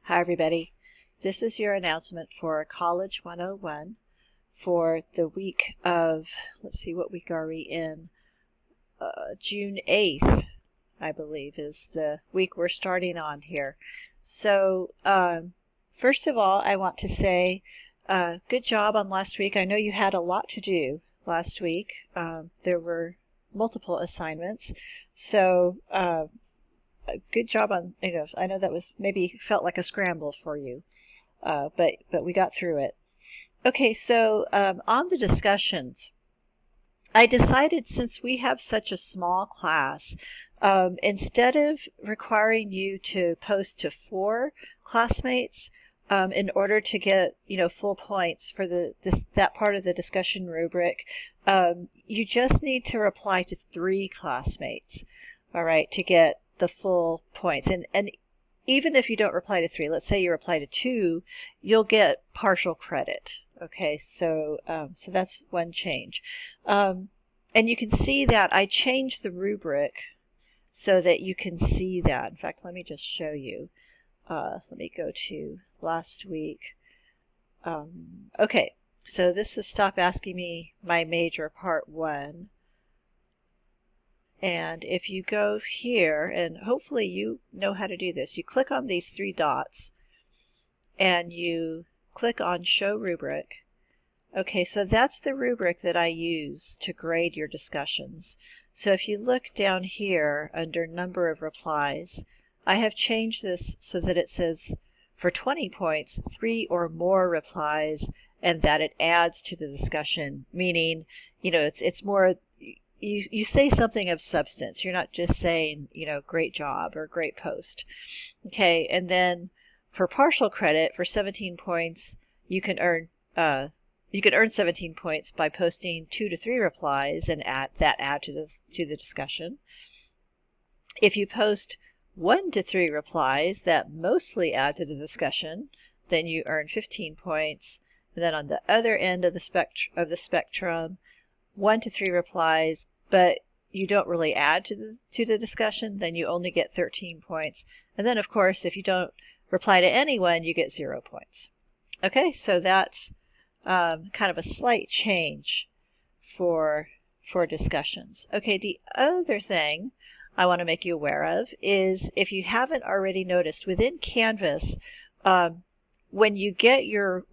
Hi everybody. This is your announcement for College 101 for the week of, let's see, what week are we in? June 8th, I believe, is the week we're starting on here. So, first of all, I want to say good job on last week. I know you had a lot to do last week. There were multiple assignments. So, good job on, I know that was maybe felt like a scramble for you, but we got through it. Okay, so on the discussions, I decided since we have such a small class, instead of requiring you to post to 4 classmates in order to get full points for that part of the discussion rubric, you just need to reply to 3 classmates, all right, to get the full points. And even if you don't reply to 3, let's say you reply to 2, you'll get partial credit. Okay, so so that's one change. And you can see that I changed the rubric so that you can see that. In fact, let me just show you. Let me go to last week. Okay, so this is Stop Asking Me My Major Part 1. And if you go here, and hopefully you know how to do this, you click on these 3 dots and you click on Show Rubric. Okay, so that's the rubric that I use to grade your discussions. So if you look down here under Number of Replies, I have changed this so that it says for 20 points, 3 or more replies, and that it adds to the discussion, meaning, it's more... You say something of substance. You're not just saying, great job or great post. Okay, and then for partial credit, for 17 points, you can earn 17 points by posting 2 to 3 replies and add to the discussion. If you post 1 to 3 replies that mostly add to the discussion, then you earn 15 points. And then on the other end of the spectrum, 1 to 3 replies, but you don't really add to the discussion, then you only get 13 points. And then, of course, if you don't reply to anyone, you get 0 points. Okay, so that's kind of a slight change for discussions. Okay, the other thing I want to make you aware of is, if you haven't already noticed, within Canvas, when you get your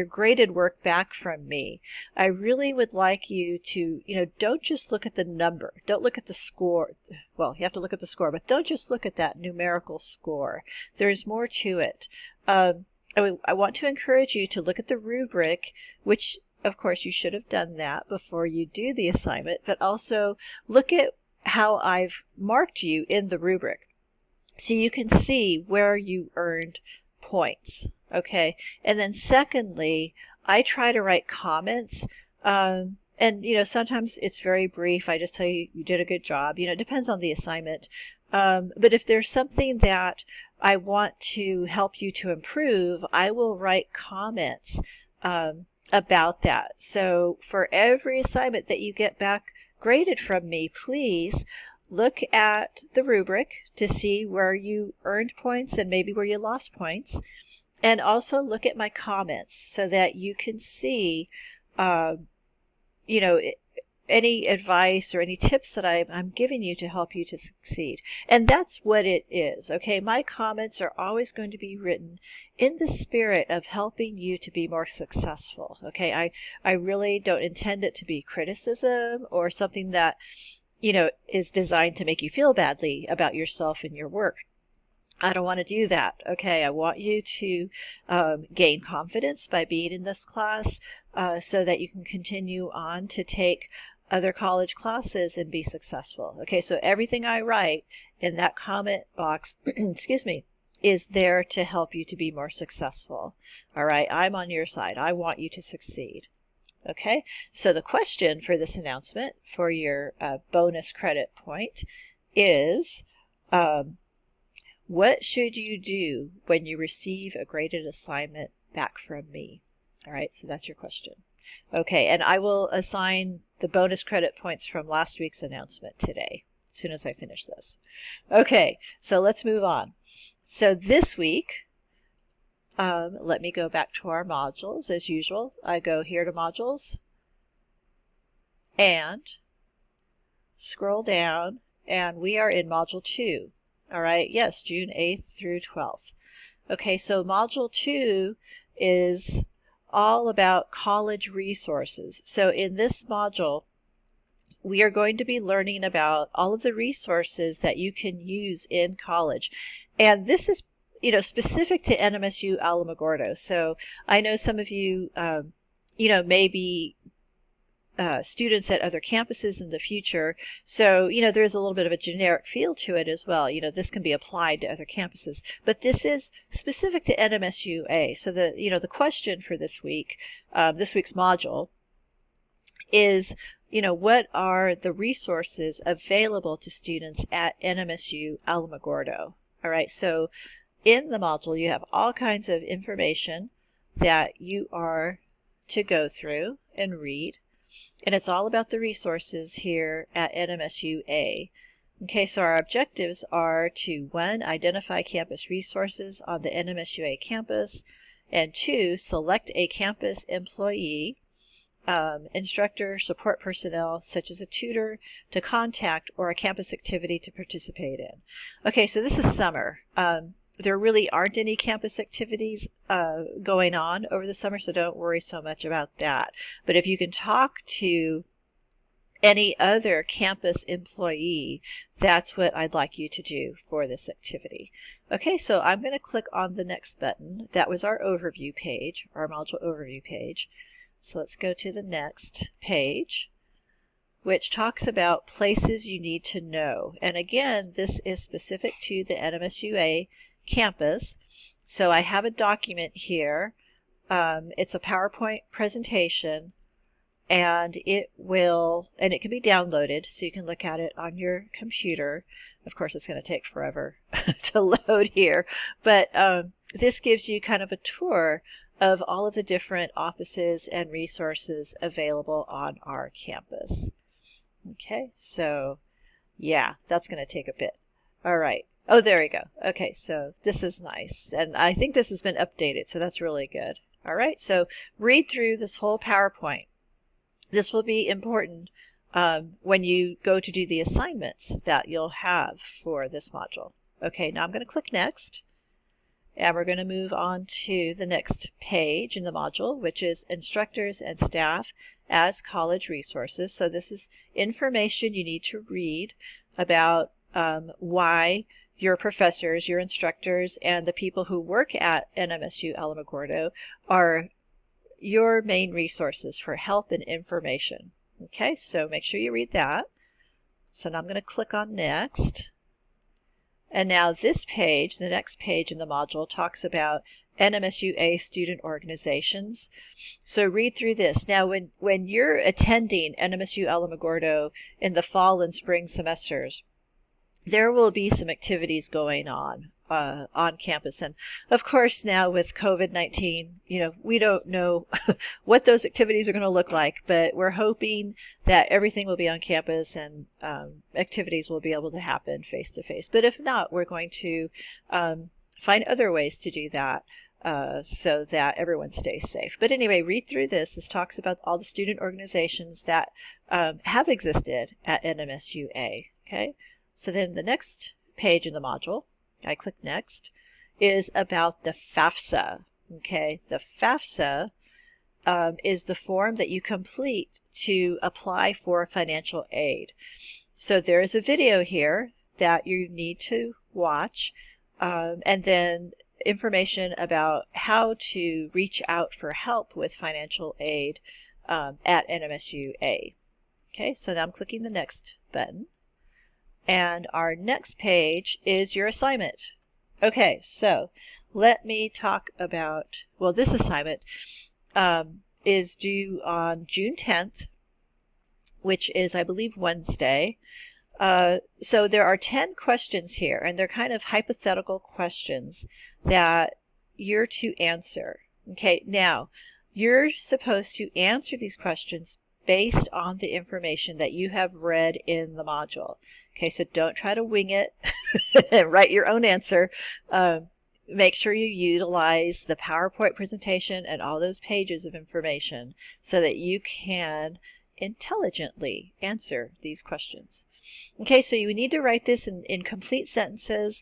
graded work back from me, I really would like you to, don't just look at the number. Don't look at the score. Well, you have to look at the score, but don't just look at that numerical score. There's more to it. I want to encourage you to look at the rubric, which, of course, you should have done that before you do the assignment, but also look at how I've marked you in the rubric so you can see where you earned points. Okay, and then secondly, I try to write comments, and sometimes it's very brief. I just tell you you did a good job. It depends on the assignment. But if there's something that I want to help you to improve, I will write comments about that. So for every assignment that you get back graded from me, please look at the rubric to see where you earned points and maybe where you lost points. And also look at my comments so that you can see, any advice or any tips that I'm giving you to help you to succeed. And that's what it is, okay? My comments are always going to be written in the spirit of helping you to be more successful, okay? I really don't intend it to be criticism or something that, is designed to make you feel badly about yourself and your work. I don't want to do that. Okay, I want you to gain confidence by being in this class so that you can continue on to take other college classes and be successful. Okay, so everything I write in that comment box, excuse me, is there to help you to be more successful. All right, I'm on your side. I want you to succeed. Okay, so the question for this announcement for your bonus credit point is, what should you do when you receive a graded assignment back from me? All right, so that's your question. Okay, and I will assign the bonus credit points from last week's announcement today, as soon as I finish this. Okay, so let's move on. So this week, Let me go back to our modules as usual. I go here to modules and scroll down, and we are in module 2. All right, yes, June 8th through 12th. Okay, so module 2 is all about college resources. So in this module, we are going to be learning about all of the resources that you can use in college. And this is, specific to NMSU Alamogordo. So I know some of you, may be students at other campuses in the future. So, there's a little bit of a generic feel to it as well. This can be applied to other campuses, but this is specific to NMSUA. So the question for this week's module is, what are the resources available to students at NMSU Alamogordo? All right, so in the module, you have all kinds of information that you are to go through and read. And it's all about the resources here at NMSUA. Okay, so our objectives are to 1, identify campus resources on the NMSUA campus, and 2, select a campus employee, instructor, support personnel, such as a tutor, to contact, or a campus activity to participate in. Okay, so this is summer. There really aren't any campus activities going on over the summer, so don't worry so much about that. But if you can talk to any other campus employee, that's what I'd like you to do for this activity. Okay, so I'm going to click on the next button. That was our overview page, our module overview page. So let's go to the next page, which talks about places you need to know. And again, this is specific to the NMSUA campus. So I have a document here. It's a PowerPoint presentation, and it can be downloaded, so you can look at it on your computer. Of course, it's going to take forever to load here, but this gives you kind of a tour of all of the different offices and resources available on our campus. Okay, so yeah, that's going to take a bit. All right. Oh, there we go. Okay, so this is nice. And I think this has been updated, so that's really good. All right, so read through this whole PowerPoint. This will be important when you go to do the assignments that you'll have for this module. Okay, now I'm going to click Next. And we're going to move on to the next page in the module, which is Instructors and Staff as College Resources. So this is information you need to read about why your professors, your instructors, and the people who work at NMSU Alamogordo are your main resources for help and information. Okay, so make sure you read that. So now I'm going to click on Next. And now this page, the next page in the module, talks about NMSUA student organizations. So read through this. Now, when you're attending NMSU Alamogordo in the fall and spring semesters, there will be some activities going on campus. And of course, now with COVID-19, we don't know what those activities are going to look like, but we're hoping that everything will be on campus and activities will be able to happen face to face. But if not, we're going to find other ways to do that so that everyone stays safe. But anyway, read through this. This talks about all the student organizations that have existed at NMSUA. Okay, so then the next page in the module, I click Next, is about the FAFSA. Okay, the FAFSA is the form that you complete to apply for financial aid. So there is a video here that you need to watch, and then information about how to reach out for help with financial aid at NMSUA. Okay, so now I'm clicking the Next button. And our next page is your assignment. Okay, so let me talk about, well, this assignment is due on June 10th, which is, I believe, Wednesday. So there are 10 questions here, and they're kind of hypothetical questions that you're to answer. Okay, now, you're supposed to answer these questions based on the information that you have read in the module. Okay, so don't try to wing it and write your own answer. make sure you utilize the PowerPoint presentation and all those pages of information so that you can intelligently answer these questions. Okay, so you need to write this in complete sentences.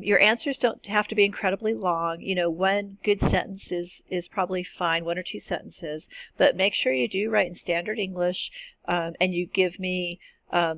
Your answers don't have to be incredibly long. You know, one good sentence is probably fine, 1 or 2 sentences, but make sure you do write in standard English, and you give me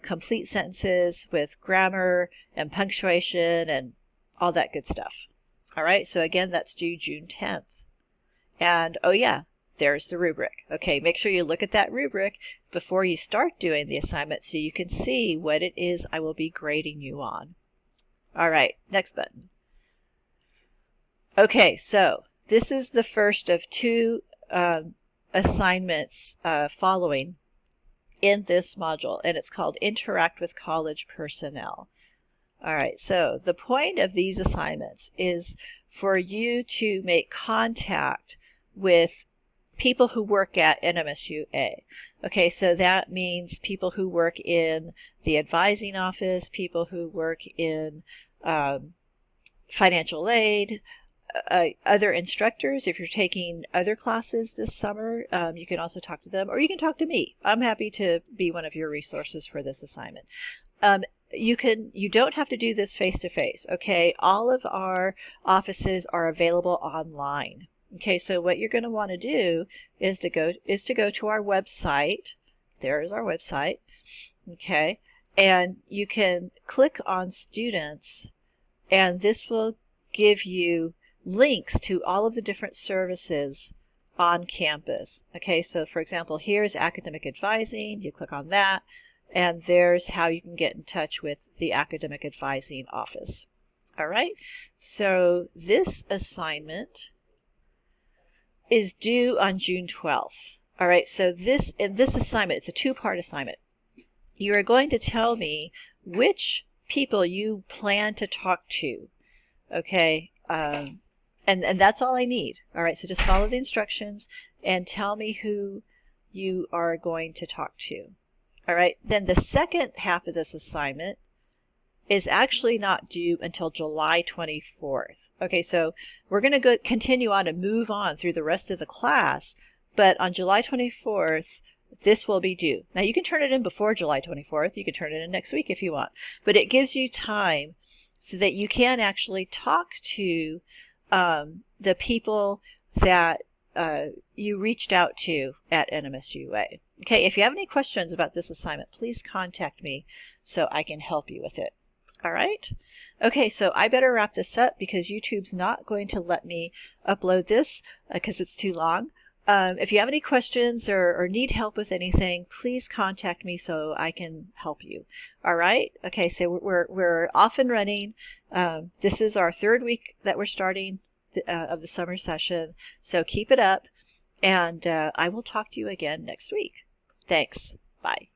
complete sentences with grammar and punctuation and all that good stuff. All right, so again, that's due June 10th. And oh yeah, there's the rubric. Okay, make sure you look at that rubric before you start doing the assignment so you can see what it is I will be grading you on. All right, next button. Okay, so this is the first of 2 assignments following in this module, and it's called Interact with College Personnel. All right, so the point of these assignments is for you to make contact with people who work at NMSUA. Okay, so that means people who work in the advising office, people who work in financial aid, other instructors. If you're taking other classes this summer, you can also talk to them, or you can talk to me. I'm happy to be one of your resources for this assignment. You don't have to do this face-to-face, okay? All of our offices are available online. Okay, so what you're going to want to do is to go to our website. There is our website. Okay, and you can click on students, and this will give you links to all of the different services on campus. Okay, so for example, here's academic advising. You click on that, and there's how you can get in touch with the academic advising office. All right, so this assignment is due on June 12th. All right, so in this assignment, it's a 2-part assignment. You are going to tell me which people you plan to talk to. Okay, and that's all I need. All right, so just follow the instructions and tell me who you are going to talk to. All right, then the second half of this assignment is actually not due until July 24th. Okay, so we're going to continue on and move on through the rest of the class, but on July 24th, this will be due. Now, you can turn it in before July 24th. You can turn it in next week if you want, but it gives you time so that you can actually talk to the people that you reached out to at NMSUA. Okay, if you have any questions about this assignment, please contact me so I can help you with it. All right? Okay, so I better wrap this up because YouTube's not going to let me upload this because it's too long. If you have any questions or need help with anything, please contact me so I can help you. All right? Okay, so we're off and running. This is our 3rd week that we're starting of the summer session, so keep it up, and I will talk to you again next week. Thanks. Bye.